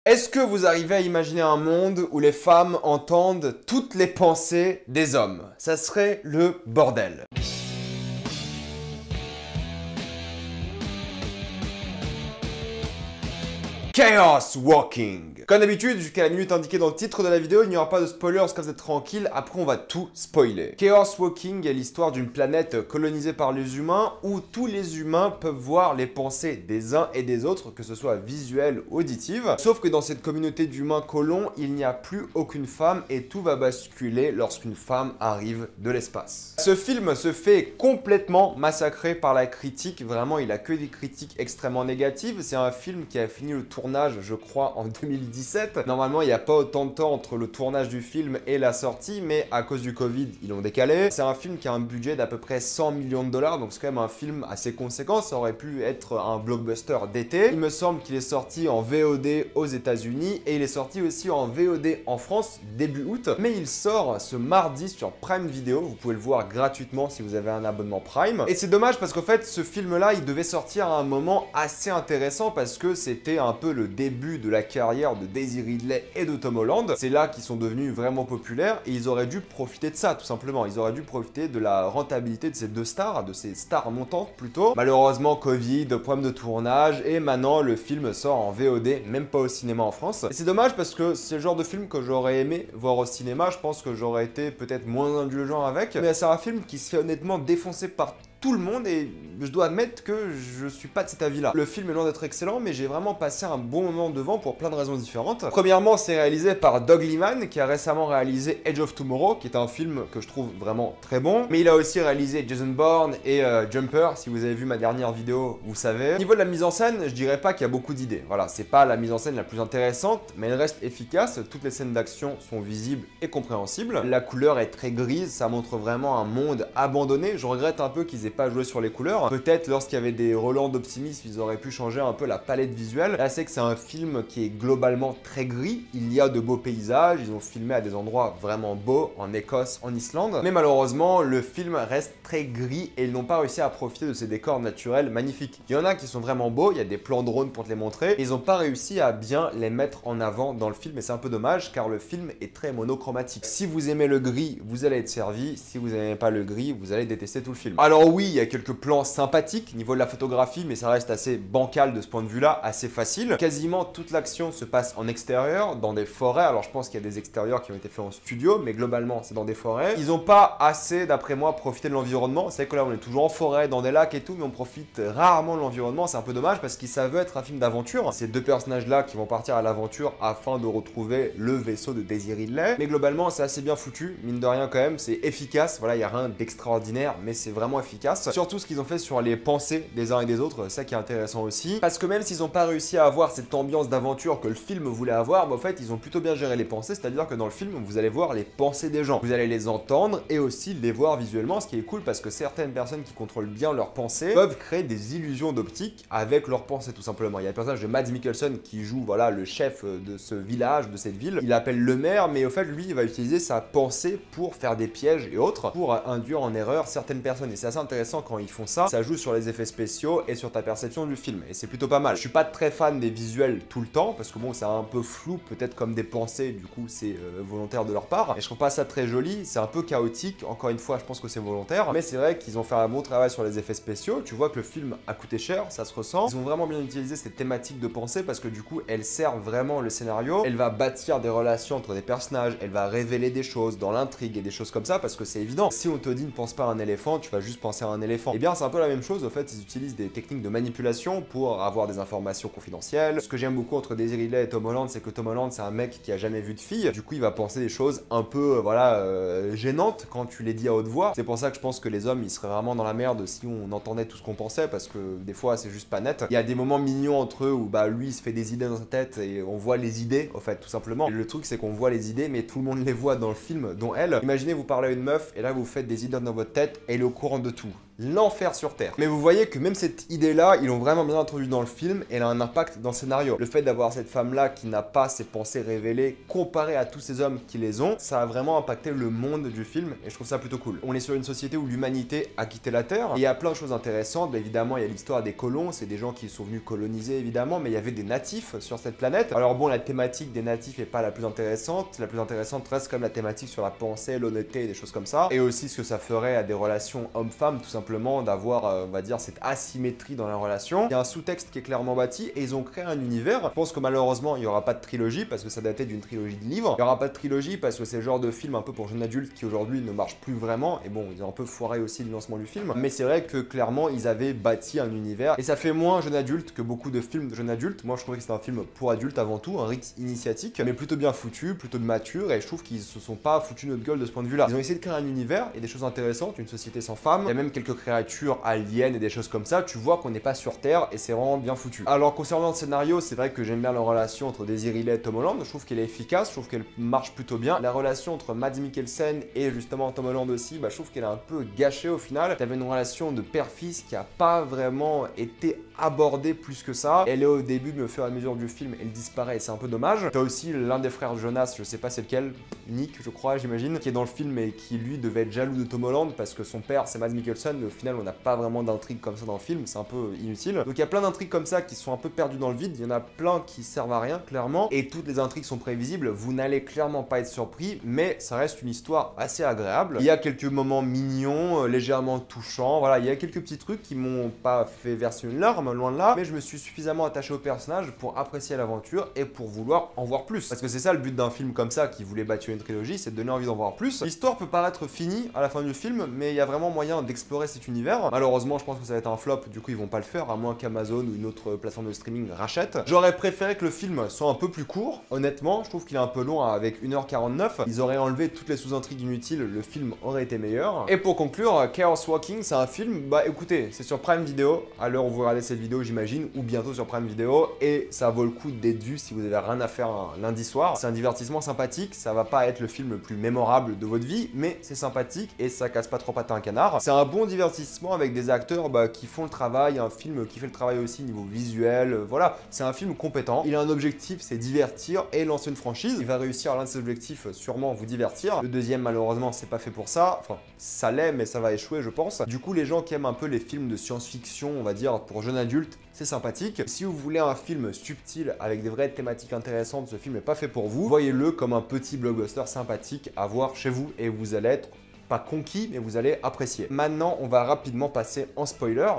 Est-ce que vous arrivez à imaginer un monde où les femmes entendent toutes les pensées des hommes? Ça serait le bordel. Chaos Walking. Comme d'habitude, jusqu'à la minute indiquée dans le titre de la vidéo, il n'y aura pas de spoilers, comme vous êtes tranquille, après on va tout spoiler. Chaos Walking est l'histoire d'une planète colonisée par les humains où tous les humains peuvent voir les pensées des uns et des autres, que ce soit visuelles ou auditives. Sauf que dans cette communauté d'humains colons, il n'y a plus aucune femme et tout va basculer lorsqu'une femme arrive de l'espace. Ce film se fait complètement massacrer par la critique, vraiment il a que des critiques extrêmement négatives. C'est un film qui a fini le tournage, je crois, en 2017. Normalement, il n'y a pas autant de temps entre le tournage du film et la sortie, mais à cause du Covid, ils l'ont décalé. C'est un film qui a un budget d'à peu près 100 millions de dollars, donc c'est quand même un film assez conséquent. Ça aurait pu être un blockbuster d'été. Il me semble qu'il est sorti en VOD aux États-Unis et il est sorti aussi en VOD en France début août. Mais il sort ce mardi sur Prime Video. Vous pouvez le voir gratuitement si vous avez un abonnement Prime. Et c'est dommage parce qu'en fait, ce film-là, il devait sortir à un moment assez intéressant parce que c'était un peu le début de la carrière de Daisy Ridley et de Tom Holland. C'est là qu'ils sont devenus vraiment populaires et ils auraient dû profiter de ça tout simplement. Ils auraient dû profiter de la rentabilité de ces deux stars, de ces stars montantes plutôt. Malheureusement, Covid, problème de tournage et maintenant le film sort en VOD, même pas au cinéma en France. Et c'est dommage parce que c'est le genre de film que j'aurais aimé voir au cinéma. Je pense que j'aurais été peut-être moins indulgent avec. Mais c'est un film qui se fait honnêtement défoncer par tout le monde et je dois admettre que je suis pas de cet avis-là. Le film est loin d'être excellent, mais j'ai vraiment passé un bon moment devant pour plein de raisons différentes. Premièrement, c'est réalisé par Doug Liman, qui a récemment réalisé Edge of Tomorrow, qui est un film que je trouve vraiment très bon. Mais il a aussi réalisé Jason Bourne et Jumper. Si vous avez vu ma dernière vidéo, vous savez. Au niveau de la mise en scène, je dirais pas qu'il y a beaucoup d'idées. Voilà, c'est pas la mise en scène la plus intéressante, mais elle reste efficace. Toutes les scènes d'action sont visibles et compréhensibles. La couleur est très grise, ça montre vraiment un monde abandonné. Je regrette un peu qu'ils aient pas joué sur les couleurs. Peut-être lorsqu'il y avait des relents d'optimisme, ils auraient pu changer un peu la palette visuelle. Là, c'est que c'est un film qui est globalement très gris. Il y a de beaux paysages, ils ont filmé à des endroits vraiment beaux, en Écosse, en Islande. Mais malheureusement, le film reste très gris et ils n'ont pas réussi à profiter de ces décors naturels magnifiques. Il y en a qui sont vraiment beaux, il y a des plans drones pour te les montrer. Ils n'ont pas réussi à bien les mettre en avant dans le film et c'est un peu dommage car le film est très monochromatique. Si vous aimez le gris, vous allez être servi. Si vous n'aimez pas le gris, vous allez détester tout le film. Alors oui, il y a quelques plans sympathiques niveau de la photographie, mais ça reste assez bancal de ce point de vue-là, assez facile. Quasiment toute l'action se passe en extérieur, dans des forêts. Alors je pense qu'il y a des extérieurs qui ont été faits en studio, mais globalement c'est dans des forêts. Ils n'ont pas assez, d'après moi, profité de l'environnement. C'est que là on est toujours en forêt, dans des lacs et tout, mais on profite rarement de l'environnement. C'est un peu dommage parce qu'il ça veut être un film d'aventure. Ces deux personnages-là qui vont partir à l'aventure afin de retrouver le vaisseau de Daisy Ridley. Mais globalement c'est assez bien foutu, mine de rien quand même, c'est efficace. Voilà, il n'y a rien d'extraordinaire, mais c'est vraiment efficace. Surtout ce qu'ils ont fait sur les pensées des uns et des autres, ça qui est intéressant aussi. Parce que même s'ils n'ont pas réussi à avoir cette ambiance d'aventure que le film voulait avoir, bah, en fait ils ont plutôt bien géré les pensées, c'est-à-dire que dans le film vous allez voir les pensées des gens. Vous allez les entendre et aussi les voir visuellement, ce qui est cool parce que certaines personnes qui contrôlent bien leurs pensées peuvent créer des illusions d'optique avec leurs pensées tout simplement. Il y a le personnage de Mads Mikkelsen qui joue voilà, le chef de ce village, de cette ville. Il appelle le maire, mais au fait lui il va utiliser sa pensée pour faire des pièges et autres, pour induire en erreur certaines personnes. Et c'est assez intéressant quand ils font ça, ça joue sur les effets spéciaux et sur ta perception du film, et c'est plutôt pas mal. Je suis pas très fan des visuels tout le temps, parce que bon, c'est un peu flou, peut-être comme des pensées, du coup c'est volontaire de leur part, et je trouve pas ça très joli, c'est un peu chaotique, encore une fois je pense que c'est volontaire, mais c'est vrai qu'ils ont fait un bon travail sur les effets spéciaux, tu vois que le film a coûté cher, ça se ressent, ils ont vraiment bien utilisé cette thématique de pensée, parce que du coup elle sert vraiment le scénario, elle va bâtir des relations entre des personnages, elle va révéler des choses dans l'intrigue et des choses comme ça, parce que c'est évident, si on te dit ne pense pas à un éléphant, tu vas juste penser à un éléphant. Et bien c'est un peu la même chose, au fait ils utilisent des techniques de manipulation pour avoir des informations confidentielles. Ce que j'aime beaucoup entre Daisy Ridley et Tom Holland, c'est que Tom Holland c'est un mec qui a jamais vu de fille, du coup il va penser des choses un peu gênantes quand tu les dis à haute voix. C'est pour ça que je pense que les hommes ils seraient vraiment dans la merde si on entendait tout ce qu'on pensait, parce que des fois c'est juste pas net. Il y a des moments mignons entre eux où bah lui il se fait des idées dans sa tête et on voit les idées au fait tout simplement. Et le truc c'est qu'on voit les idées mais tout le monde les voit dans le film, dont elle. Imaginez vous parlez à une meuf et là vous faites des idées dans votre tête et elle est au courant de tout. l'enfer sur Terre. Mais vous voyez que même cette idée-là, ils l'ont vraiment bien introduite dans le film et elle a un impact dans le scénario. Le fait d'avoir cette femme-là qui n'a pas ses pensées révélées comparé à tous ces hommes qui les ont, ça a vraiment impacté le monde du film et je trouve ça plutôt cool. On est sur une société où l'humanité a quitté la Terre et il y a plein de choses intéressantes. Évidemment, il y a l'histoire des colons, c'est des gens qui sont venus coloniser évidemment, mais il y avait des natifs sur cette planète. Alors bon, la thématique des natifs est pas la plus intéressante. La plus intéressante reste comme la thématique sur la pensée, l'honnêteté et des choses comme ça. Et aussi ce que ça ferait à des relations homme-femme, tout simplement, d'avoir, on va dire, cette asymétrie dans la relation. Il y a un sous-texte qui est clairement bâti et ils ont créé un univers. Je pense que malheureusement, il n'y aura pas de trilogie parce que ça datait d'une trilogie de livres. Il n'y aura pas de trilogie parce que c'est le genre de film un peu pour jeunes adultes qui aujourd'hui ne marche plus vraiment. Et bon, ils ont un peu foiré aussi le lancement du film. Mais c'est vrai que clairement, ils avaient bâti un univers. Et ça fait moins jeune adulte que beaucoup de films de jeunes adultes. Moi, je trouvais que c'était un film pour adultes avant tout, un rite initiatique, mais plutôt bien foutu, plutôt de mature. Et je trouve qu'ils se sont pas foutus notre gueule de ce point de vue-là. Ils ont essayé de créer un univers et des choses intéressantes, une société sans femmes. Il y a même quelques créatures aliens et des choses comme ça. Tu vois qu'on n'est pas sur Terre et c'est vraiment bien foutu. Alors, concernant le scénario, c'est vrai que j'aime bien la relation entre Daisy Ridley et Tom Holland. Je trouve qu'elle est efficace, je trouve qu'elle marche plutôt bien. La relation entre Mads Mikkelsen et justement Tom Holland aussi, bah, je trouve qu'elle est un peu gâchée au final. T'avais une relation de père-fils qui a pas vraiment été abordée plus que ça. Elle est au début, mais au fur et à mesure du film, elle disparaît et c'est un peu dommage. T'as aussi l'un des frères Jonas, je sais pas c'est lequel, Nick je crois, j'imagine, qui est dans le film et qui lui devait être jaloux de Tom Holland parce que son père c'est Mads Mikkelsen, mais au final on n'a pas vraiment d'intrigue comme ça dans le film, c'est un peu inutile. Donc il y a plein d'intrigues comme ça qui sont un peu perdues dans le vide, il y en a plein qui servent à rien clairement, et toutes les intrigues sont prévisibles, vous n'allez clairement pas être surpris, mais ça reste une histoire assez agréable. Il y a quelques moments mignons, légèrement touchants, voilà, il y a quelques petits trucs qui m'ont pas fait verser une larme, loin de là, mais je me suis suffisamment attaché au personnage pour apprécier l'aventure et pour vouloir en voir plus. Parce que c'est ça le but d'un film comme ça qui voulait bâtir une trilogie, c'est de donner envie d'en voir plus. L'histoire peut paraître finie à la fin du film, mais il y a vraiment moyen d'explorer cet univers. Malheureusement, je pense que ça va être un flop, du coup ils vont pas le faire, à moins qu'Amazon ou une autre plateforme de streaming rachète. J'aurais préféré que le film soit un peu plus court, honnêtement, je trouve qu'il est un peu long avec 1h49. Ils auraient enlevé toutes les sous-intrigues inutiles, le film aurait été meilleur. Et pour conclure, Chaos Walking, c'est un film, bah écoutez, c'est sur Prime Video, à l'heure où vous regardez cette vidéo j'imagine, ou bientôt sur Prime Video, et ça vaut le coup d'être vu si vous avez rien à faire un lundi soir. C'est un divertissement sympathique, ça va pas être le film le plus mémorable de votre vie, mais c'est sympathique et ça casse pas trop patin un canard. C'est un bon divertissement avec des acteurs qui font le travail, un film qui fait le travail aussi niveau visuel, voilà, c'est un film compétent. Il a un objectif, c'est divertir et lancer une franchise. Il va réussir à l'un de ses objectifs, sûrement vous divertir. Le deuxième, malheureusement, c'est pas fait pour ça, enfin, ça l'est, mais ça va échouer, je pense. Du coup, les gens qui aiment un peu les films de science-fiction, on va dire, pour jeunes adultes, c'est sympathique. Si vous voulez un film subtil avec des vraies thématiques intéressantes, ce film n'est pas fait pour vous. Voyez-le comme un petit blockbuster sympathique à voir chez vous et vous allez être pas conquis, mais vous allez apprécier. Maintenant, on va rapidement passer en spoiler.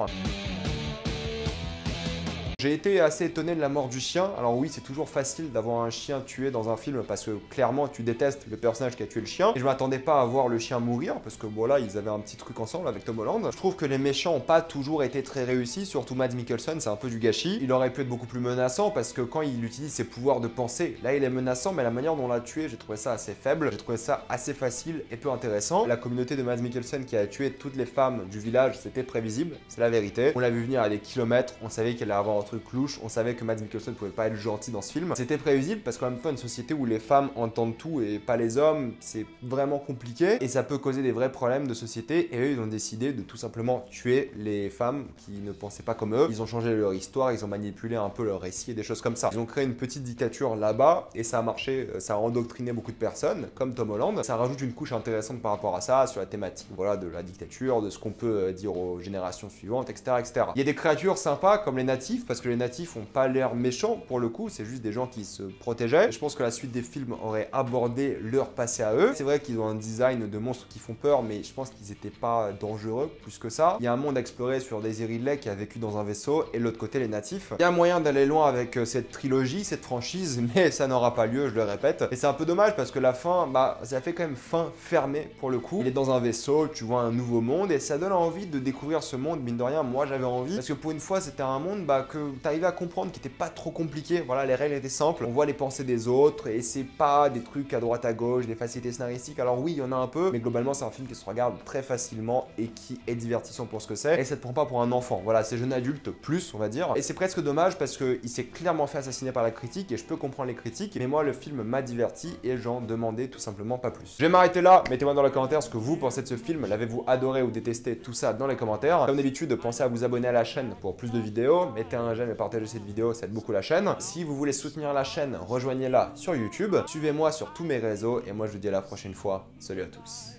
J'ai été assez étonné de la mort du chien. Alors oui, c'est toujours facile d'avoir un chien tué dans un film parce que clairement tu détestes le personnage qui a tué le chien. Et je m'attendais pas à voir le chien mourir parce que voilà, ils avaient un petit truc ensemble avec Tom Holland. Je trouve que les méchants ont pas toujours été très réussis, surtout Mads Mikkelsen, c'est un peu du gâchis. Il aurait pu être beaucoup plus menaçant parce que quand il utilise ses pouvoirs de pensée, là il est menaçant, mais la manière dont on l'a tué, j'ai trouvé ça assez faible. J'ai trouvé ça assez facile et peu intéressant. La communauté de Mads Mikkelsen qui a tué toutes les femmes du village, c'était prévisible, c'est la vérité. On l'a vu venir à des kilomètres, on savait qu'elle allait avoir un truc louche, on savait que Mads Mikkelsen pouvait pas être gentil dans ce film. C'était prévisible parce qu'en même temps, une société où les femmes entendent tout et pas les hommes, c'est vraiment compliqué et ça peut causer des vrais problèmes de société. Et eux, ils ont décidé de tout simplement tuer les femmes qui ne pensaient pas comme eux. Ils ont changé leur histoire, ils ont manipulé un peu leur récit et des choses comme ça. Ils ont créé une petite dictature là-bas et ça a marché, ça a endoctriné beaucoup de personnes, comme Tom Holland. Ça rajoute une couche intéressante par rapport à ça, sur la thématique, voilà, de la dictature, de ce qu'on peut dire aux générations suivantes, etc., etc. Il y a des créatures sympas comme les natifs, parce que les natifs ont pas l'air méchants pour le coup, c'est juste des gens qui se protégeaient. Je pense que la suite des films aurait abordé leur passé à eux. C'est vrai qu'ils ont un design de monstres qui font peur, mais je pense qu'ils étaient pas dangereux plus que ça. Il y a un monde à explorer sur Daisy Ridley qui a vécu dans un vaisseau, et de l'autre côté les natifs. Il y a moyen d'aller loin avec cette trilogie, cette franchise, mais ça n'aura pas lieu, je le répète. Et c'est un peu dommage parce que la fin, bah ça fait quand même fin fermée pour le coup. Il est dans un vaisseau, tu vois un nouveau monde, et ça donne envie de découvrir ce monde, mine de rien. Moi j'avais envie, parce que pour une fois c'était un monde que t'arrivais à comprendre, qui était pas trop compliqué. Voilà, les règles étaient simples. On voit les pensées des autres et c'est pas des trucs à droite à gauche, des facilités scénaristiques. Alors oui, il y en a un peu, mais globalement, c'est un film qui se regarde très facilement et qui est divertissant pour ce que c'est. Et ça te prend pas pour un enfant. Voilà, c'est jeune adulte plus, on va dire. Et c'est presque dommage parce qu'il s'est clairement fait assassiner par la critique et je peux comprendre les critiques. Mais moi, le film m'a diverti et j'en demandais tout simplement pas plus. Je vais m'arrêter là. Mettez-moi dans les commentaires ce que vous pensez de ce film. L'avez-vous adoré ou détesté? Tout ça dans les commentaires. Comme d'habitude, pensez à vous abonner à la chaîne pour plus de vidéos. Mettez un j'aime et partagez cette vidéo, ça aide beaucoup la chaîne. Si vous voulez soutenir la chaîne, rejoignez-la sur YouTube. Suivez-moi sur tous mes réseaux et moi je vous dis à la prochaine fois. Salut à tous.